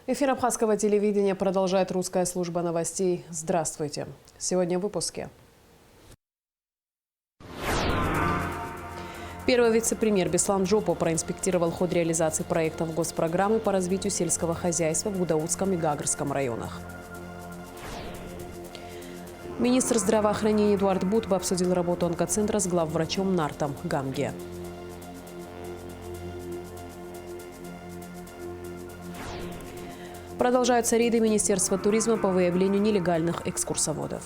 Эфир абхазского телевидения продолжает русская служба новостей. Здравствуйте. Сегодня в выпуске. Первый вице-премьер Беслан Джопо проинспектировал ход реализации проектов госпрограммы по развитию сельского хозяйства в Гудаутском и Гагарском районах. Министр здравоохранения Эдуард Бутба обсудил работу онкоцентра с главврачом Нартом Гамге. Продолжаются рейды Министерства туризма по выявлению нелегальных экскурсоводов.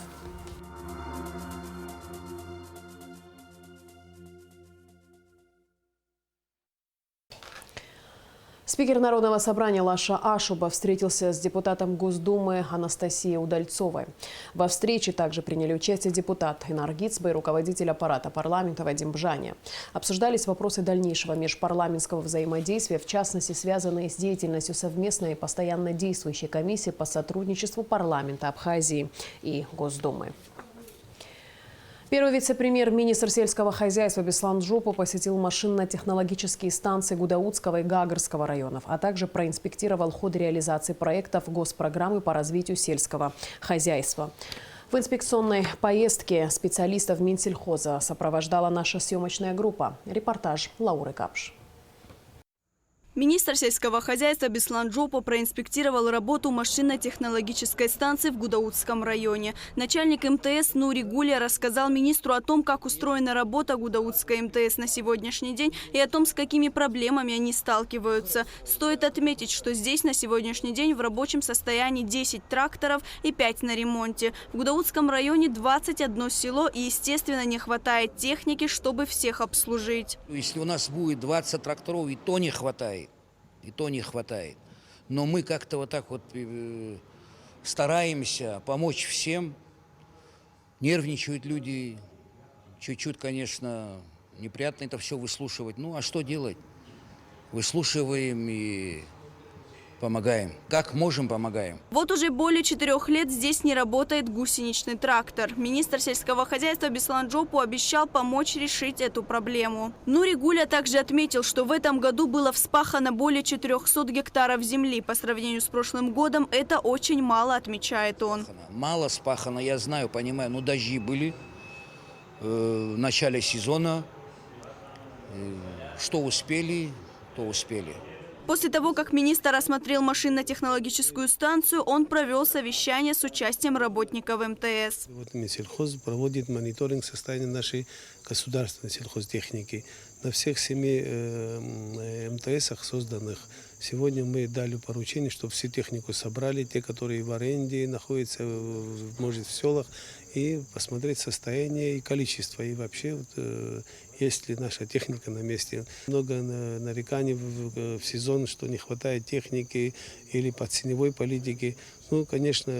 Спикер Народного собрания Лаша Ашуба встретился с депутатом Госдумы Анастасией Удальцовой. Во встрече также приняли участие депутат Инар Гицба и руководитель аппарата парламента Вадим Бжаня. Обсуждались вопросы дальнейшего межпарламентского взаимодействия, в частности, связанные с деятельностью совместной и постоянно действующей комиссии по сотрудничеству парламента Абхазии и Госдумы. Первый вице-премьер, министр сельского хозяйства Беслан Джопо посетил машинно-технологические станции Гудаутского и Гагарского районов, а также проинспектировал ход реализации проектов госпрограммы по развитию сельского хозяйства. В инспекционной поездке специалистов Минсельхоза сопровождала наша съемочная группа. Репортаж Лауры Капш. Министр сельского хозяйства Беслан Джопо проинспектировал работу машинно-технологической станции в Гудаутском районе. Начальник МТС Нури Гуля рассказал министру о том, как устроена работа Гудаутской МТС на сегодняшний день и о том, с какими проблемами они сталкиваются. Стоит отметить, что здесь на сегодняшний день в рабочем состоянии 10 тракторов и 5 на ремонте. В Гудаутском районе 21 село и, естественно, не хватает техники, чтобы всех обслужить. Если у нас будет 20 тракторов, и то не хватает. Но мы как-то вот так вот стараемся помочь всем. Нервничают люди. Чуть-чуть, конечно, неприятно это все выслушивать. Ну, а что делать? Выслушиваем и помогаем. Как можем, помогаем. Вот уже более 4 лет здесь не работает гусеничный трактор. Министр сельского хозяйства Беслан Джопо обещал помочь решить эту проблему. Нури Гуля также отметил, что в этом году было вспахано более 400 гектаров земли. По сравнению с прошлым годом это очень мало, отмечает он. Мало спахано, я знаю, понимаю. Но дожди были в начале сезона. Что успели, то успели. После того, как министр осмотрел машинно-технологическую станцию, он провел совещание с участием работников МТС. Вот Минсельхоз проводит мониторинг состояния нашей государственной сельхозтехники. На всех 7 МТСах созданных. Сегодня мы дали поручение, чтобы всю технику собрали, те, которые в аренде находятся, может, в селах, и посмотреть состояние и количество. И вообще, есть ли наша техника на месте. Много нареканий в сезон, что не хватает техники или по ценовой политике. Ну, конечно,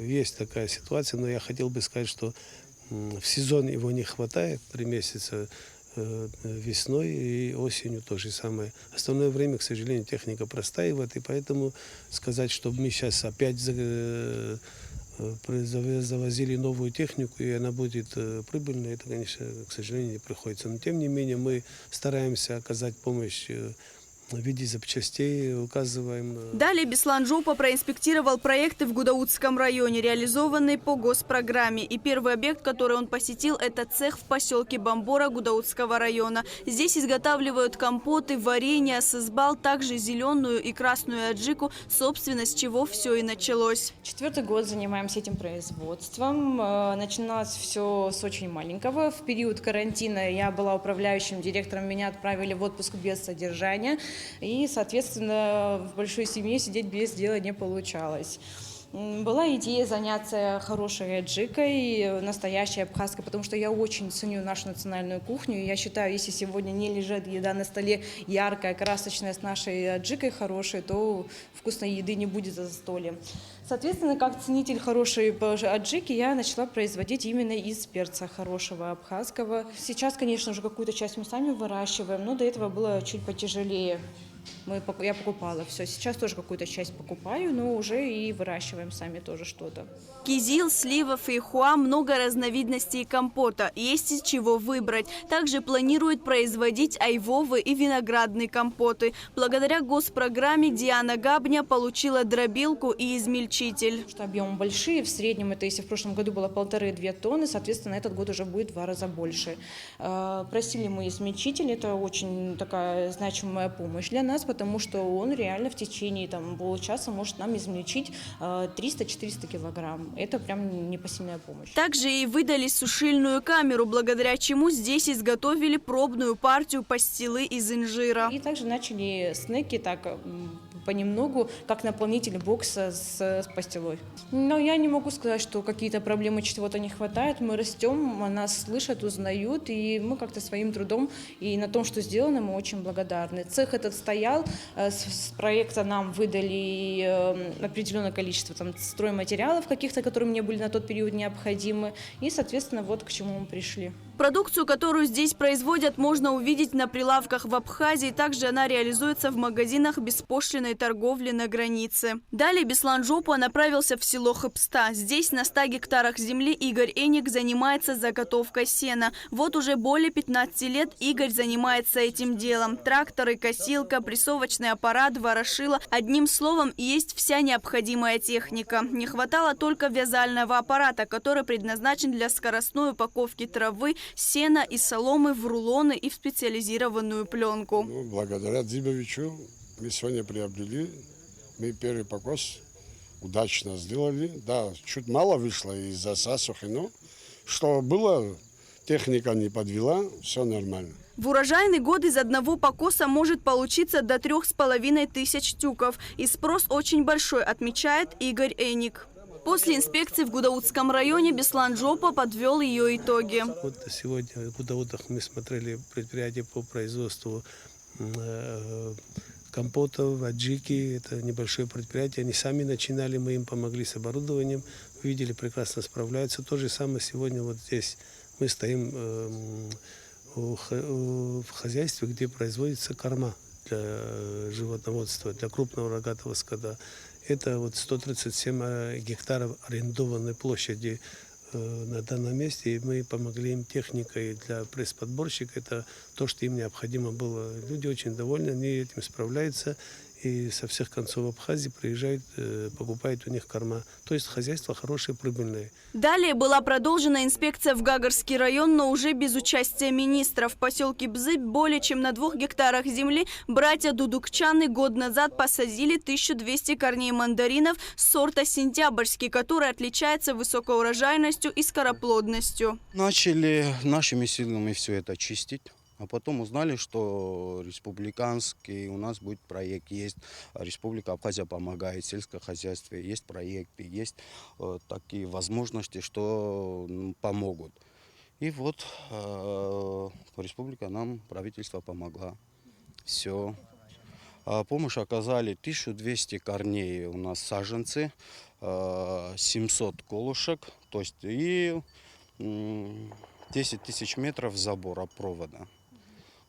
есть такая ситуация, но я хотел бы сказать, что в сезон его не хватает, 3 месяца. Весной и осенью то же самое. Остальное время, к сожалению, техника простаивает, и поэтому сказать, чтобы мы сейчас опять завозили новую технику, и она будет прибыльной, это, конечно, к сожалению, не приходится. Но, тем не менее, мы стараемся оказать помощь в виде запчастей, указываем. Далее Беслан Джопо проинспектировал проекты в Гудаутском районе, реализованные по госпрограмме. И первый объект, который он посетил, это цех в поселке Бамбора Гудаутского района. Здесь изготавливают компоты, варенье, сызбал, также зеленую и красную аджику, собственно, с чего все и началось. 4-й год занимаемся этим производством. Начиналось все с очень маленького. В период карантина я была управляющим директором, меня отправили в отпуск без содержания. И, соответственно, в большой семье сидеть без дела не получалось. Была идея заняться хорошей аджикой, настоящей абхазской, потому что я очень ценю нашу национальную кухню. И я считаю, если сегодня не лежит еда на столе яркая, красочная, с нашей аджикой хорошей, то вкусной еды не будет за застольем. Соответственно, как ценитель хорошей аджики, я начала производить именно из перца хорошего абхазского. Сейчас, конечно же, какую-то часть мы сами выращиваем, но до этого было чуть потяжелее. Я покупала все. Сейчас тоже какую-то часть покупаю, но уже и выращиваем сами тоже что-то. Кизил, слива, фейхоа, много разновидностей компота. Есть из чего выбрать. Также планирует производить айвовые и виноградные компоты. Благодаря госпрограмме Диана Габня получила дробилку и измельчитель. Потому что объемы большие. В среднем это, если в прошлом году было 1,5–2 тонны, соответственно, этот год уже будет в 2 раза больше. Просили мы измельчитель. Это очень такая значимая помощь для нас, потому что он реально в течение получаса может нам измельчить 300–400 килограмм. Это прям непосильная помощь. Также и выдали сушильную камеру, благодаря чему здесь изготовили пробную партию пастилы из инжира. И также начали снеки так понемногу, как наполнитель бокса с пастилой. Но я не могу сказать, что какие-то проблемы, чего-то не хватает. Мы растем, нас слышат, узнают, и мы как-то своим трудом и на том, что сделано, мы очень благодарны. Цех этот стоял, с проекта нам выдали определенное количество стройматериалов каких-то, которые мне были на тот период необходимы, и, соответственно, вот к чему мы пришли. Продукцию, которую здесь производят, можно увидеть на прилавках в Абхазии. Также она реализуется в магазинах беспошлинной торговли на границе. Далее Беслан Жопа направился в село Хыпста. Здесь на 100 гектарах земли Игорь Эник занимается заготовкой сена. Вот уже более 15 лет Игорь занимается этим делом. Тракторы, косилка, прессовочный аппарат, ворошило. Одним словом, есть вся необходимая техника. Не хватало только вязального аппарата, который предназначен для скоростной упаковки травы, сена и соломы в рулоны и в специализированную пленку. Благодаря Дзибовичу мы сегодня приобрели. Мы первый покос удачно сделали. Да, чуть мало вышло из-за засухи, но что было, техника не подвела, все нормально. В урожайный год из одного покоса может получиться до 3500 тюков. И спрос очень большой, отмечает Игорь Эник. После инспекции в Гудаутском районе Беслан Жопа подвел ее итоги. Вот сегодня в Гудаутах мы смотрели предприятие по производству компотов, аджики. Это небольшое предприятие. Они сами начинали, мы им помогли с оборудованием. Видели, прекрасно справляются. То же самое сегодня вот здесь мы стоим в хозяйстве, где производится корма для животноводства, для крупного рогатого скота. Это вот 137 гектаров арендованной площади на данном месте. И мы помогли им техникой для пресс-подборщика. Это то, что им необходимо было. Люди очень довольны, они этим справляются. И со всех концов Абхазии приезжают, покупают у них корма. То есть хозяйство хорошее, прибыльное. Далее была продолжена инспекция в Гагарский район, но уже без участия министра. В поселке Бзыб более чем на 2 гектарах земли братья Дудукчаны год назад посадили 1200 корней мандаринов сорта сентябрьский, который отличается высокой урожайностью и скороплодностью. Начали нашими силами все это чистить. А потом узнали, что республиканский у нас будет проект. Есть Республика Абхазия помогает, сельское хозяйство, есть проекты, есть такие возможности, что помогут. И вот республика нам, правительство помогла. Все. Помощь оказали 1200 корней у нас саженцы, 700 колышек, то есть и 10 тысяч метров забора провода.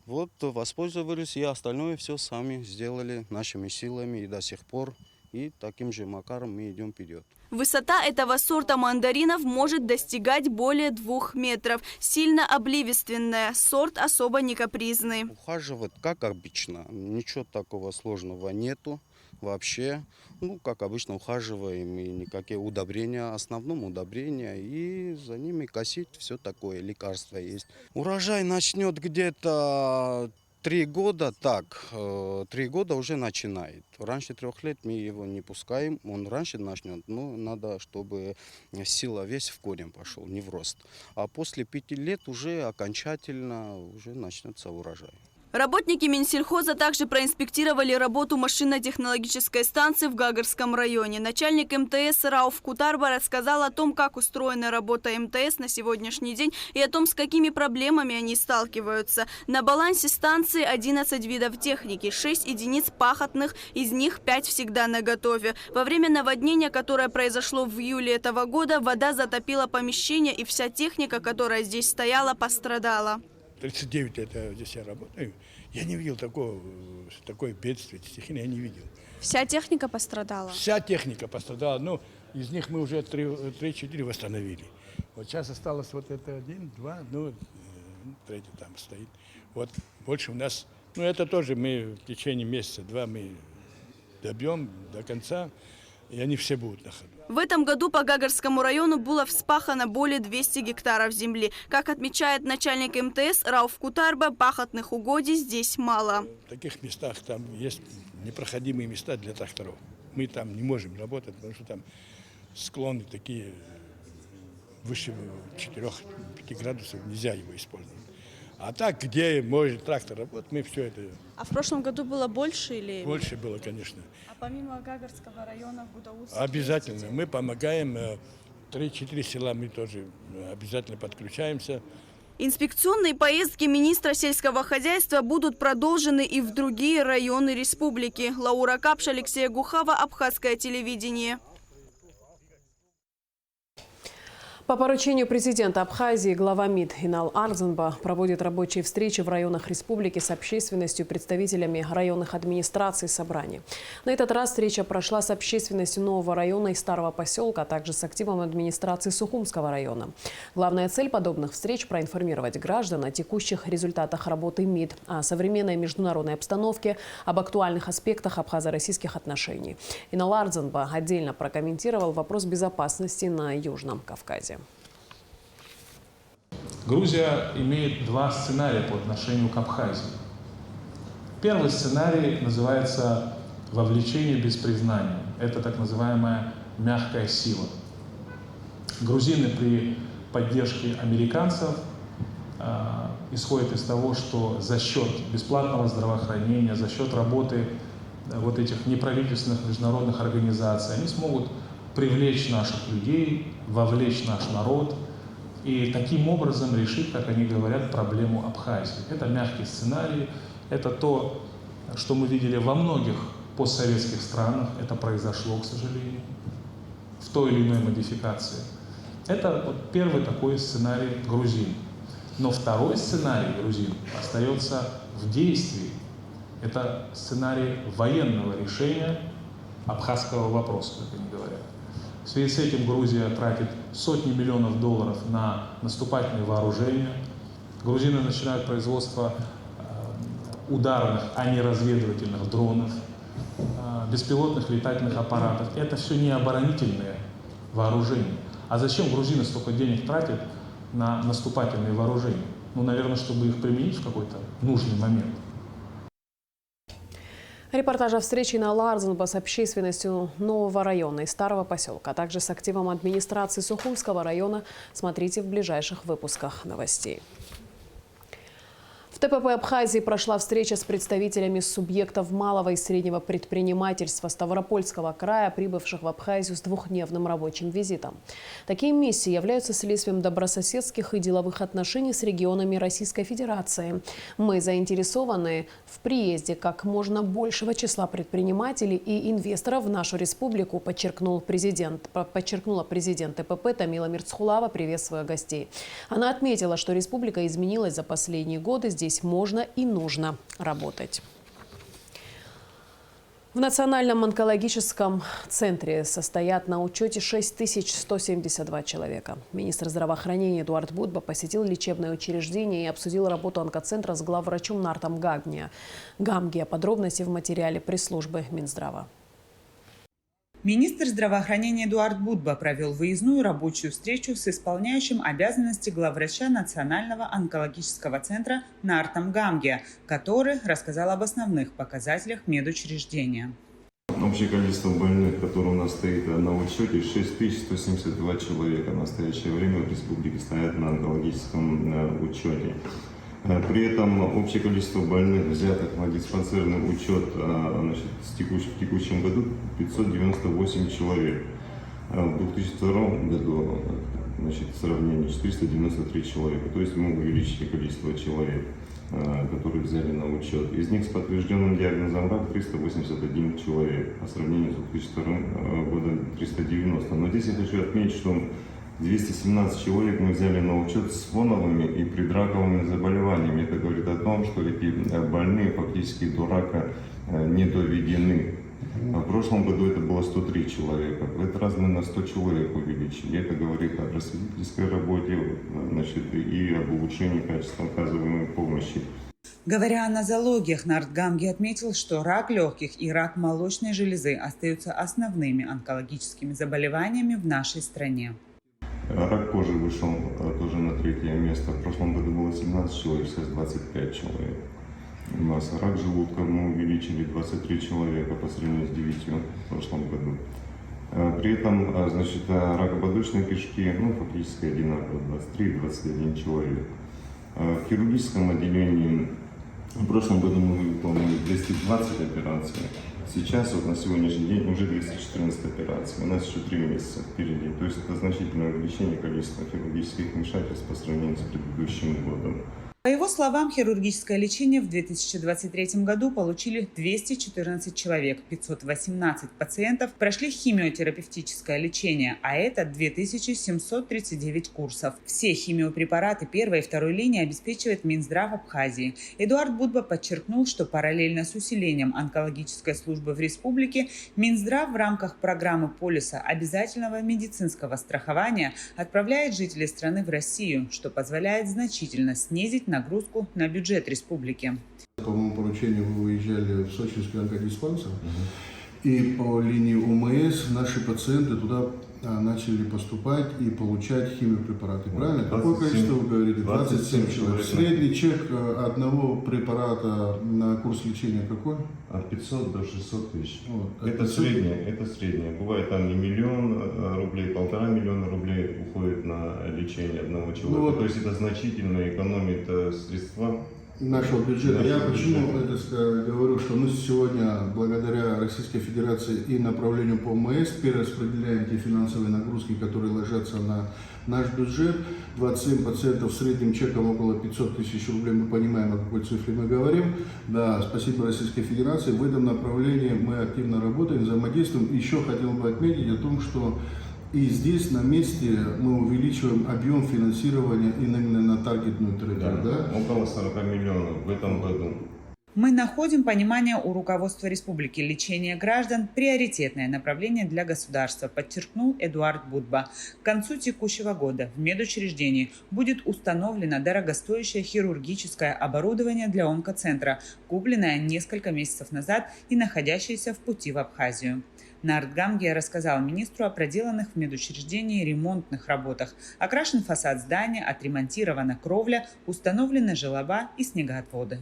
Вот воспользовались, и остальное все сами сделали нашими силами и до сих пор. И таким же макаром мы идем вперед. Высота этого сорта мандаринов может достигать более 2 метров. Сильно обливиственная, сорт особо не капризный. Ухаживать, как обычно, ничего такого сложного нету. Вообще, как обычно, ухаживаем, и никакие удобрения, в основном удобрения, и за ними косить, все такое, лекарства есть. Урожай начнет где-то 3 года, 3 года уже начинает. Раньше 3 лет мы его не пускаем, он раньше начнет, но надо, чтобы сила весь в корень пошел, не в рост. А после 5 лет уже окончательно уже начнется урожай. Работники Минсельхоза также проинспектировали работу машинно-технологической станции в Гагарском районе. Начальник МТС Рауф Кутарба рассказал о том, как устроена работа МТС на сегодняшний день и о том, с какими проблемами они сталкиваются. На балансе станции 11 видов техники, 6 единиц пахотных, из них 5 всегда наготове. Во время наводнения, которое произошло в июле этого года, вода затопила помещение, и вся техника, которая здесь стояла, пострадала. 39 лет здесь я работаю. Я не видел такое бедствие, стихийное я не видел. Вся техника пострадала? Вся техника пострадала, но из них мы уже 3-4 восстановили. Вот сейчас осталось вот это 1, 2, ну, третий там стоит. Вот больше у нас, ну это тоже мы в течение месяца-два мы добьем до конца, и они все будут на ходу. В этом году по Гагарскому району было вспахано более 200 гектаров земли. Как отмечает начальник МТС Рауф Кутарба, пахотных угодий здесь мало. В таких местах там есть непроходимые места для тракторов. Мы там не можем работать, потому что там склоны такие выше 4-5 градусов, нельзя его использовать. А так, где может трактор работать, мы все это... А в прошлом году было больше или... Больше было, конечно. А помимо Гагарского района в Гудаутске? Обязательно. Мы помогаем. 3-4 села мы тоже обязательно подключаемся. Инспекционные поездки министра сельского хозяйства будут продолжены и в другие районы республики. Лаура Капш, Алексей Гухава, Абхазское телевидение. По поручению президента Абхазии глава МИД Инал Арзанба проводит рабочие встречи в районах республики с общественностью и представителями районных администраций собраний. На этот раз встреча прошла с общественностью нового района и старого поселка, а также с активом администрации Сухумского района. Главная цель подобных встреч – проинформировать граждан о текущих результатах работы МИД, о современной международной обстановке, об актуальных аспектах абхазо-российских отношений. Инал Арзанба отдельно прокомментировал вопрос безопасности на Южном Кавказе. Грузия имеет два сценария по отношению к Абхазии. Первый сценарий называется «вовлечение без признания». Это так называемая мягкая сила. Грузины при поддержке американцев исходят из того, что за счет бесплатного здравоохранения, за счет работы вот этих неправительственных международных организаций они смогут привлечь наших людей, вовлечь наш народ и таким образом решить, как они говорят, проблему Абхазии. Это мягкий сценарий, это то, что мы видели во многих постсоветских странах, это произошло, к сожалению, в той или иной модификации. Это вот первый такой сценарий грузин. Но второй сценарий грузин остается в действии. Это сценарий военного решения абхазского вопроса, как они говорят. В связи с этим Грузия тратит сотни миллионов долларов на наступательные вооружения. Грузины начинают производство ударных, а не разведывательных дронов, беспилотных летательных аппаратов. Это все не оборонительные вооружения. А зачем грузины столько денег тратят на наступательные вооружения? Ну, наверное, чтобы их применить в какой-то нужный момент. Репортаж о встрече Инала Арзанба с общественностью нового района и старого поселка, а также с активом администрации Сухумского района смотрите в ближайших выпусках новостей. В ТПП Абхазии прошла встреча с представителями субъектов малого и среднего предпринимательства Ставропольского края, прибывших в Абхазию с двухдневным рабочим визитом. Такие миссии являются следствием добрососедских и деловых отношений с регионами Российской Федерации. Мы заинтересованы в приезде как можно большего числа предпринимателей и инвесторов в нашу республику, подчеркнула президент ТПП Тамила Мирцхулава, приветствуя гостей. Она отметила, что республика изменилась за последние годы. Здесь можно и нужно работать. В Национальном онкологическом центре состоят на учете 6172 человека. Министр здравоохранения Эдуард Будба посетил лечебное учреждение и обсудил работу онкоцентра с главврачом Нартом Гамгия. Подробности в материале пресс-службы Минздрава. Министр здравоохранения Эдуард Будба провел выездную рабочую встречу с исполняющим обязанности главврача Национального онкологического центра Нартом Гамгия, который рассказал об основных показателях медучреждения. Общее количество больных, которое у нас стоит на учете, 6172 человека. В настоящее время в республике стоят на онкологическом учете. При этом общее количество больных, взятых на диспансерный учет в текущем году, 598 человек. В 2002 году в сравнении 493 человека. То есть мы увеличили количество человек, которые взяли на учет. Из них с подтвержденным диагнозом рак 381 человек, по сравнению с 2002 годом 390. Но здесь я хочу отметить, что 217 человек мы взяли на учет с фоновыми и предраковыми заболеваниями. Это говорит о том, что эти больные фактически до рака не доведены. В прошлом году это было 103 человека. В этот раз мы на 100 человек увеличили. Это говорит о просветительской работе, значит, и об улучшении качества оказываемой помощи. Говоря о нозологиях, Нартгамги отметил, что рак легких и рак молочной железы остаются основными онкологическими заболеваниями в нашей стране. Рак кожи вышел тоже на 3-е место. В прошлом году было 17 человек, сейчас 25 человек. У нас рак желудка мы увеличили 23 человека по сравнению с 9 в прошлом году. При этом, значит, рак ободочной кишки, фактически одинаково, 23-21 человек. В хирургическом отделении в прошлом году мы выполнили 220 операций. Сейчас, на сегодняшний день, уже 214 операций. У нас еще 3 месяца впереди. То есть это значительное увеличение количества хирургических вмешательств по сравнению с предыдущим годом. По его словам, хирургическое лечение в 2023 году получили 214 человек, 518 пациентов прошли химиотерапевтическое лечение, а это 2739 курсов. Все химиопрепараты первой и второй линии обеспечивает Минздрав Абхазии. Эдуард Будба подчеркнул, что параллельно с усилением онкологической службы в республике, Минздрав в рамках программы полиса обязательного медицинского страхования отправляет жителей страны в Россию, что позволяет значительно снизить нагрузку на бюджет республики. По моему поручению вы выезжали в сочинский онкодиспансер, и по линии ОМС наши пациенты туда начали поступать и получать химиопрепараты. Правильно? Какое количество вы говорите? 27 человек. Средний чек одного препарата на курс лечения какой? От 500 до 600 тысяч. Вот. Это среднее. Бывает там и 1 миллион рублей, 1,5 миллиона рублей уходит на лечение одного человека. То есть это значительно экономит средства нашего бюджета. Я почему это говорю, что мы сегодня, благодаря Российской Федерации и направлению по ОМС, перераспределяем те финансовые нагрузки, которые ложатся на наш бюджет. 27 пациентов с средним чеком около 500 тысяч рублей. Мы понимаем, о какой цифре мы говорим. Да, спасибо Российской Федерации. В этом направлении мы активно работаем, взаимодействуем. Еще хотел бы отметить о том, что и здесь на месте мы увеличиваем объем финансирования именно на таргетную терапию. Да? Около 40 миллионов в этом году. Мы находим понимание у руководства республики. Лечение граждан – приоритетное направление для государства, подчеркнул Эдуард Будба. К концу текущего года в медучреждении будет установлено дорогостоящее хирургическое оборудование для онкоцентра, купленное несколько месяцев назад и находящееся в пути в Абхазию. Нартгамги рассказал министру о проделанных в медучреждении ремонтных работах. Окрашен фасад здания, отремонтирована кровля, установлены желоба и снегоотводы.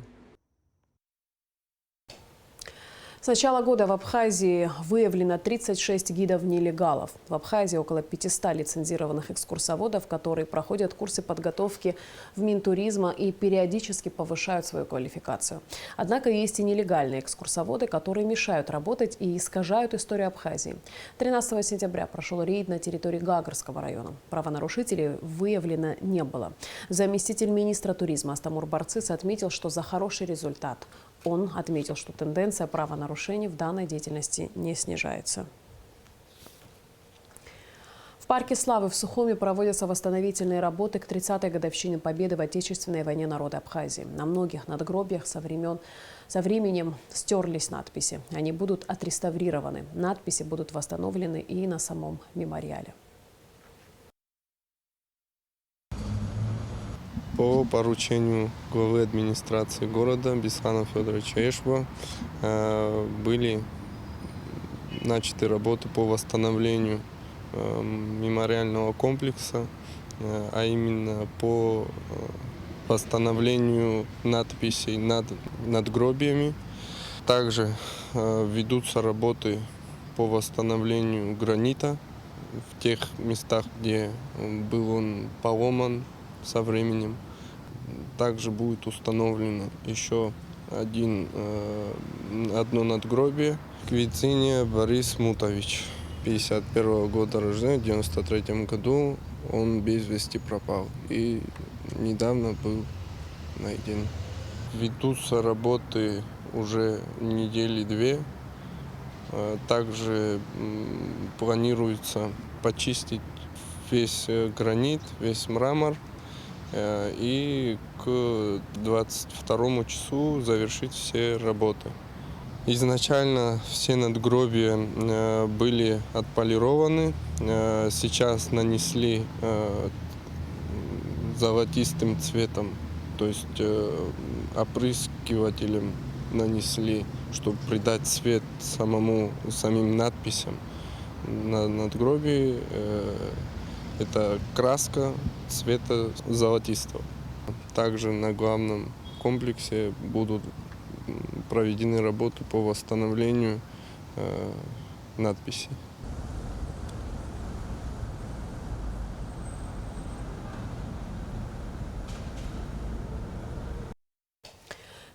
С начала года в Абхазии выявлено 36 гидов-нелегалов. В Абхазии около 500 лицензированных экскурсоводов, которые проходят курсы подготовки в Минтуризма и периодически повышают свою квалификацию. Однако есть и нелегальные экскурсоводы, которые мешают работать и искажают историю Абхазии. 13 сентября прошел рейд на территории Гагарского района. Правонарушителей выявлено не было. Заместитель министра туризма Астамур Барцис отметил, что за хороший результат. Он отметил, что тенденция правонарушений в данной деятельности не снижается. В парке Славы в Сухуми проводятся восстановительные работы к 30-й годовщине победы в Отечественной войне народа Абхазии. На многих надгробиях со временем стерлись надписи. Они будут отреставрированы. Надписи будут восстановлены и на самом мемориале. По поручению главы администрации города Беслана Федоровича Эшба были начаты работы по восстановлению мемориального комплекса, а именно по восстановлению надписей над надгробиями. Также ведутся работы по восстановлению гранита в тех местах, где был он поломан со временем. Также будет установлено еще одно надгробие. Квициния Борис Мутович, 51 года рождения, в 93 году он без вести пропал и недавно был найден. Ведутся работы уже недели 2. Также планируется почистить весь гранит, весь мрамор. И к 22 часу завершить все работы. Изначально все надгробия были отполированы, сейчас нанесли золотистым цветом, то есть опрыскивателем нанесли, чтобы придать цвет самим надписям. На надгробии это краска цвета золотистого. Также на главном комплексе будут проведены работы по восстановлению надписей.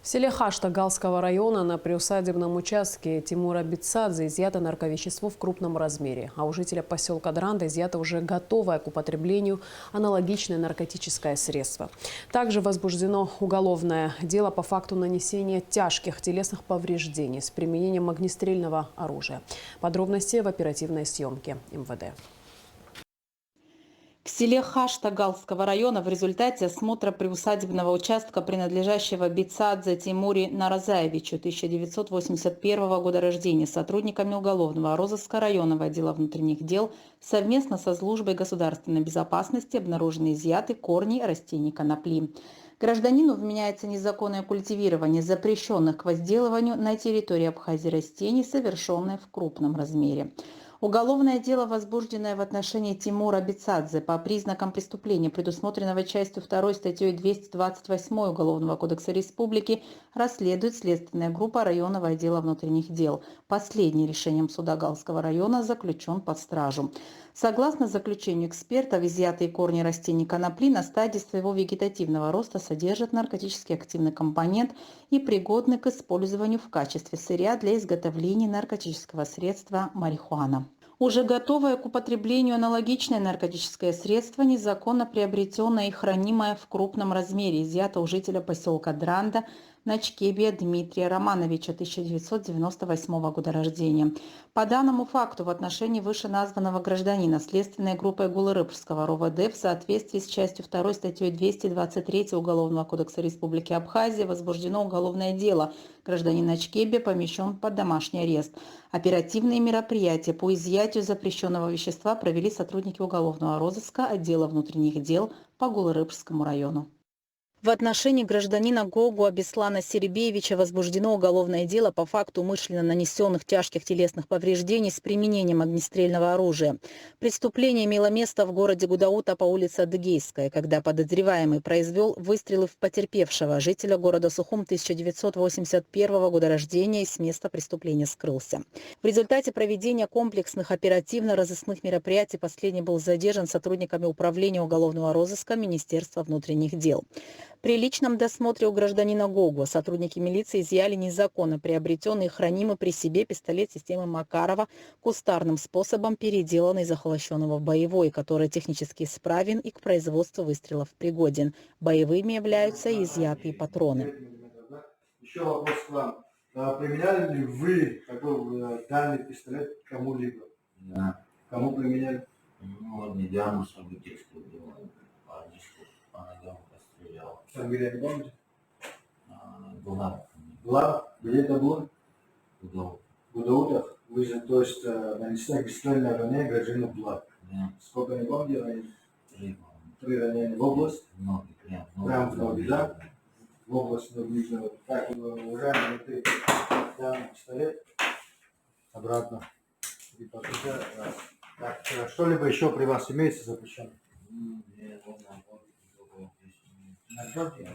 В селе Хашта Галского района на приусадебном участке Тимура Бицадзе изъято нарковещество в крупном размере, а у жителя поселка Дранда изъято уже готовое к употреблению аналогичное наркотическое средство. Также возбуждено уголовное дело по факту нанесения тяжких телесных повреждений с применением огнестрельного оружия. Подробности в оперативной съемке МВД. В селе Хашта Галского района в результате осмотра приусадебного участка, принадлежащего Бицадзе Тимуре Наразаевичу, 1981 года рождения, сотрудниками уголовного розыска районного отдела внутренних дел совместно со службой государственной безопасности обнаружены изъяты корни растений конопли. Гражданину вменяется незаконное культивирование запрещенных к возделыванию на территории Абхазии растений, совершенное в крупном размере. Уголовное дело, возбужденное в отношении Тимура Бицадзе по признакам преступления, предусмотренного частью 2 статьей 228 Уголовного кодекса Республики, расследует следственная группа районного отдела внутренних дел. Последний решением суда Галского района заключен под стражу. Согласно заключению экспертов, изъятые корни растений конопли на стадии своего вегетативного роста содержат наркотически активный компонент и пригодны к использованию в качестве сырья для изготовления наркотического средства марихуана. Уже готовое к употреблению аналогичное наркотическое средство, незаконно приобретенное и хранимое в крупном размере, изъято у жителя поселка Дранда Начкебия Дмитрия Романовича, 1998 года рождения. По данному факту в отношении вышеназванного гражданина следственной группой Гулы-Рыпского РОВД в соответствии с частью 2 статьей 223 Уголовного кодекса Республики Абхазия возбуждено уголовное дело. Гражданин Начкебия помещен под домашний арест. Оперативные мероприятия по изъятию запрещенного вещества провели сотрудники уголовного розыска отдела внутренних дел по Гулы-Рыпскому району. В отношении гражданина Гогу Абислана Серебеевича возбуждено уголовное дело по факту умышленно нанесенных тяжких телесных повреждений с применением огнестрельного оружия. Преступление имело место в городе Гудаута по улице Адыгейская, когда подозреваемый произвел выстрелы в потерпевшего, жителя города Сухум 1981 года рождения, и с места преступления скрылся. В результате проведения комплексных оперативно-розыскных мероприятий последний был задержан сотрудниками Управления уголовного розыска Министерства внутренних дел. При личном досмотре у гражданина Гогу сотрудники милиции изъяли незаконно приобретенный и хранимый при себе пистолет системы Макарова, кустарным способом переделанный из охолощенного в боевой, который технически исправен и к производству выстрелов пригоден. Боевыми являются и изъятые патроны. Еще вопрос к вам. Применяли ли вы такой данный пистолет кому-либо? Да. Кому применяли? Ну, недавно событийскую было. По ногам пострелял. Фамилия не помните? Была. Была? Где это было? Гудаут. Гудаутов? Вы же, то есть, нанесли огнестрельное ранение гражданину Блад. Да. Сколько не помните ранений? 3. 3 ранения в область? Ноги прям. Прям в ноги, да? В область ноги. Так, уважаемый, ты данный пистолет обратно. И потом, так, что-либо еще при вас имеется запрещено? Наркотики?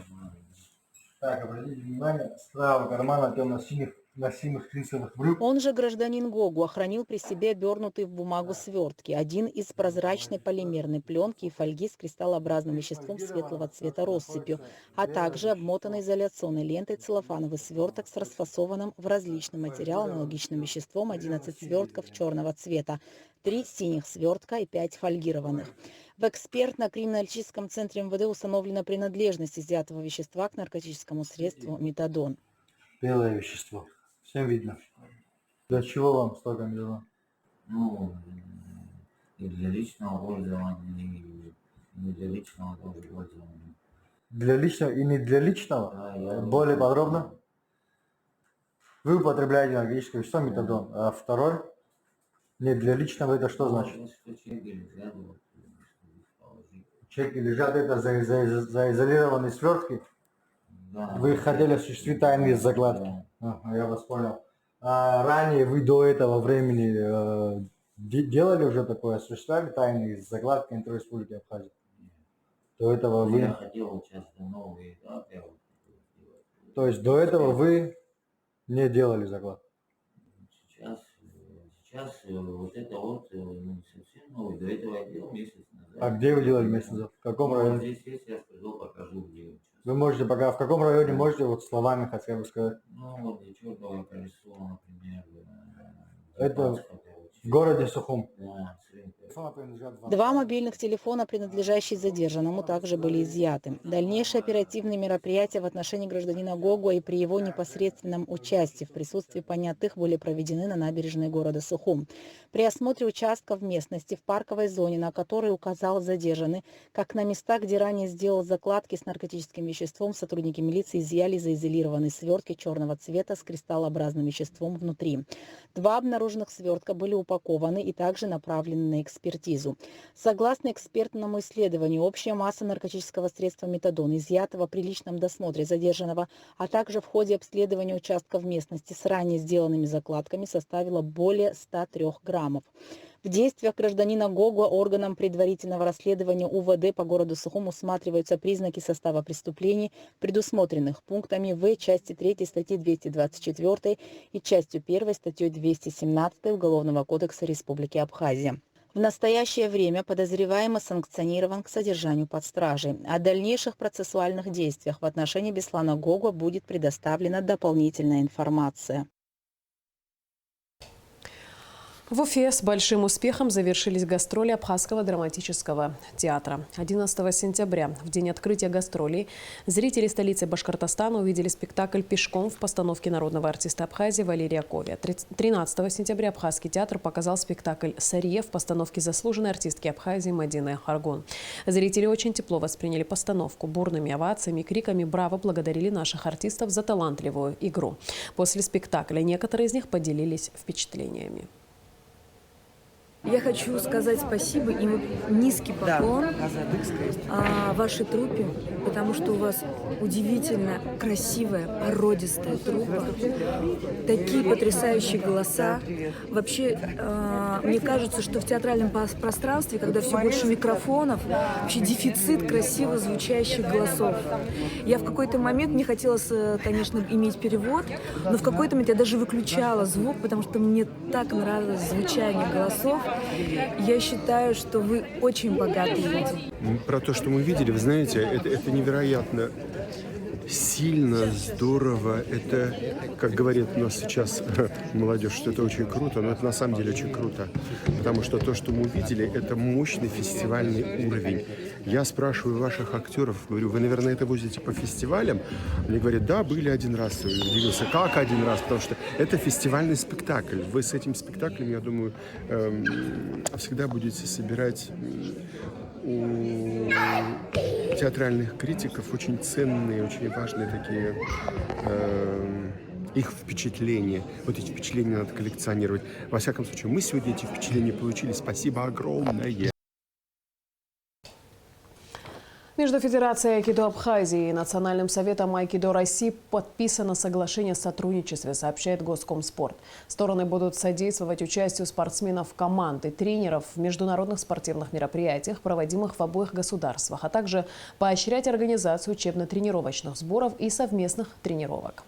Так, обратите внимание, с правого кармана темно-синих флисовых брюк. Он же, гражданин Гогу, охранил при себе обернутый в бумагу свертки, один из прозрачной полимерной пленки и фольги с кристаллообразным веществом светлого цвета россыпью, а также обмотанный изоляционной лентой целлофановый сверток с расфасованным в различный материал аналогичным веществом 11 свертков черного цвета, 3 синих свертка и 5 фольгированных. В экспертно-криминалистическом центре МВД установлена принадлежность изъятого вещества к наркотическому средству метадон. Белое вещество. Всем видно. Для чего вам столько миллионов? Ну, и для личного пользования, и не для личного тоже пользования. Для личного и не для личного? Да, Более подробно? Вы употребляете наркотическое вещество метадон, а второй? Не для личного, это что значит? Чеки лежат, это заизолированные свертки? Да. Вы хотели осуществить тайные закладки? Ага, я вас понял. А ранее вы до этого времени делали уже такое, осуществляли тайные закладки на территории Республики Абхазия? До этого вы... Я хотел сейчас на новые этапы. То есть до этого вы не делали заклад? Сейчас вот это вот не совсем новый. До этого я делал месяц назад. А где вы делали месяц назад? В каком районе? Здесь есть, я приду, покажу, где. Вы можете пока, в каком районе можете вот словами хотя бы сказать? Ну вот Чёртовое колесо, например. Это в городе Сухум? Да. Два мобильных телефона, принадлежащие задержанному, также были изъяты. Дальнейшие оперативные мероприятия в отношении гражданина Гогуа и при его непосредственном участии в присутствии понятых были проведены на набережной города Сухум. При осмотре участков местности в парковой зоне, на которой указал задержанный, как на местах, где ранее сделал закладки с наркотическим веществом, сотрудники милиции изъяли заизолированные свертки черного цвета с кристаллообразным веществом внутри. Два обнаруженных свертка были упакованы и также направлены на экспертизу. Согласно экспертному исследованию, общая масса наркотического средства метадон, изъятого при личном досмотре задержанного, а также в ходе обследования участков местности с ранее сделанными закладками, составила более 103 граммов. В действиях гражданина Гогуа органам предварительного расследования УВД по городу Сухум усматриваются признаки состава преступлений, предусмотренных пунктами В части 3 статьи 224 и частью 1 статьей 217 Уголовного кодекса Республики Абхазия. В настоящее время подозреваемый санкционирован к содержанию под стражей. О дальнейших процессуальных действиях в отношении Беслана Гогуа будет предоставлена дополнительная информация. В Уфе с большим успехом завершились гастроли Абхазского драматического театра. 11 сентября, в день открытия гастролей, зрители столицы Башкортостана увидели спектакль «Пешком» в постановке народного артиста Абхазии Валерия Ковия. 13 сентября Абхазский театр показал спектакль «Сарье» в постановке заслуженной артистки Абхазии Мадины Харгон. Зрители очень тепло восприняли постановку. Бурными овациями и криками «Браво!» благодарили наших артистов за талантливую игру. После спектакля некоторые из них поделились впечатлениями. Я хочу сказать спасибо и низкий поклон вашей труппе, потому что у вас удивительно красивая, породистая труппа, такие потрясающие голоса. Вообще, мне кажется, что в театральном пространстве, когда все больше микрофонов, вообще дефицит красиво звучащих голосов. Я в какой-то момент, мне хотелось, конечно, иметь перевод, но в какой-то момент я даже выключала звук, потому что мне так нравилось звучание голосов. Я считаю, что вы очень богатые люди. Про то, что мы видели, вы знаете, это невероятно сильно, здорово. Это, как говорит у нас сейчас молодежь, что это очень круто, но это на самом деле очень круто. Потому что то, что мы увидели, это мощный фестивальный уровень. Я спрашиваю ваших актеров, говорю, вы, наверное, это возите по фестивалям? Они говорят, да, были один раз. Я удивился, как один раз? Потому что это фестивальный спектакль. Вы с этим спектаклем, я думаю, всегда будете собирать у театральных критиков очень ценные, очень важные такие их впечатления. Вот эти впечатления надо коллекционировать. Во всяком случае, мы сегодня эти впечатления получили. Спасибо огромное. Между Федерацией айкидо Абхазии и Национальным советом айкидо России подписано соглашение о сотрудничестве, сообщает Госкомспорт. Стороны будут содействовать участию спортсменов команд и тренеров в международных спортивных мероприятиях, проводимых в обоих государствах, а также поощрять организацию учебно-тренировочных сборов и совместных тренировок.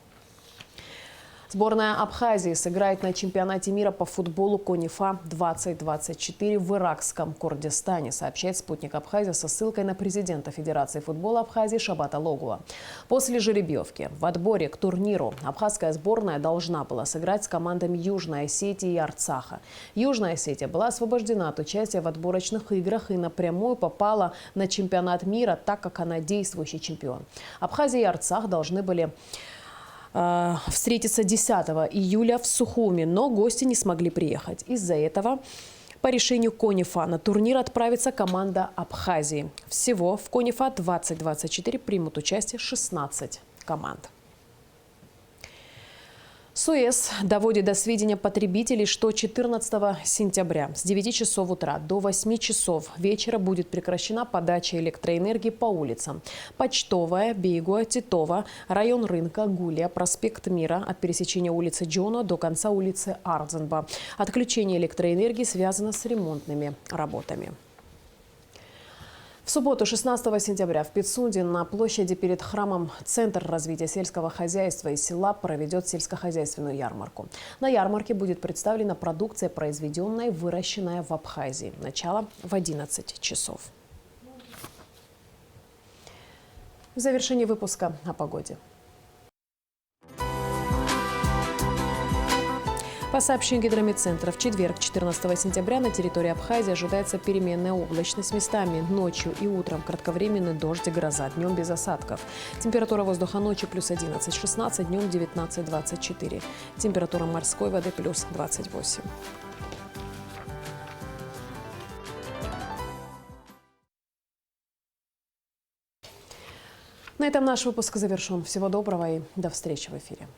Сборная Абхазии сыграет на чемпионате мира по футболу КОНИФА-2024 в иракском Курдистане, сообщает «Спутник Абхазия» со ссылкой на президента Федерации футбола Абхазии Шабата Логуа. После жеребьевки в отборе к турниру абхазская сборная должна была сыграть с командами Южной Осетии и Арцаха. Южная Осетия была освобождена от участия в отборочных играх и напрямую попала на чемпионат мира, так как она действующий чемпион. Абхазия и Арцах должны были встретиться 10 июля в Сухуми, но гости не смогли приехать. Из-за этого По решению КОНИФА на турнир отправится команда Абхазии. Всего в КОНИФА 2024 примут участие 16 команд. СУЭС доводит до сведения потребителей, что 14 сентября с 9 часов утра до 8 часов вечера будет прекращена подача электроэнергии по улицам. Почтовая, Бейгуа, Титова, район рынка, Гулия, проспект Мира от пересечения улицы Джона до конца улицы Ардзенба. Отключение электроэнергии связано с ремонтными работами. В субботу, 16 сентября, в Пицунде на площади перед храмом Центр развития сельского хозяйства и села проведет сельскохозяйственную ярмарку. На ярмарке будет представлена продукция, произведенная и выращенная в Абхазии. Начало в 11 часов. В завершении выпуска о погоде. По сообщению Гидрометцентра, в четверг, 14 сентября, на территории Абхазии ожидается переменная облачность местами. Ночью и утром кратковременный дождь и гроза, днем без осадков. Температура воздуха ночью плюс 11-16, днем 19-24. Температура морской воды плюс 28. На этом наш выпуск завершен. Всего доброго и до встречи в эфире.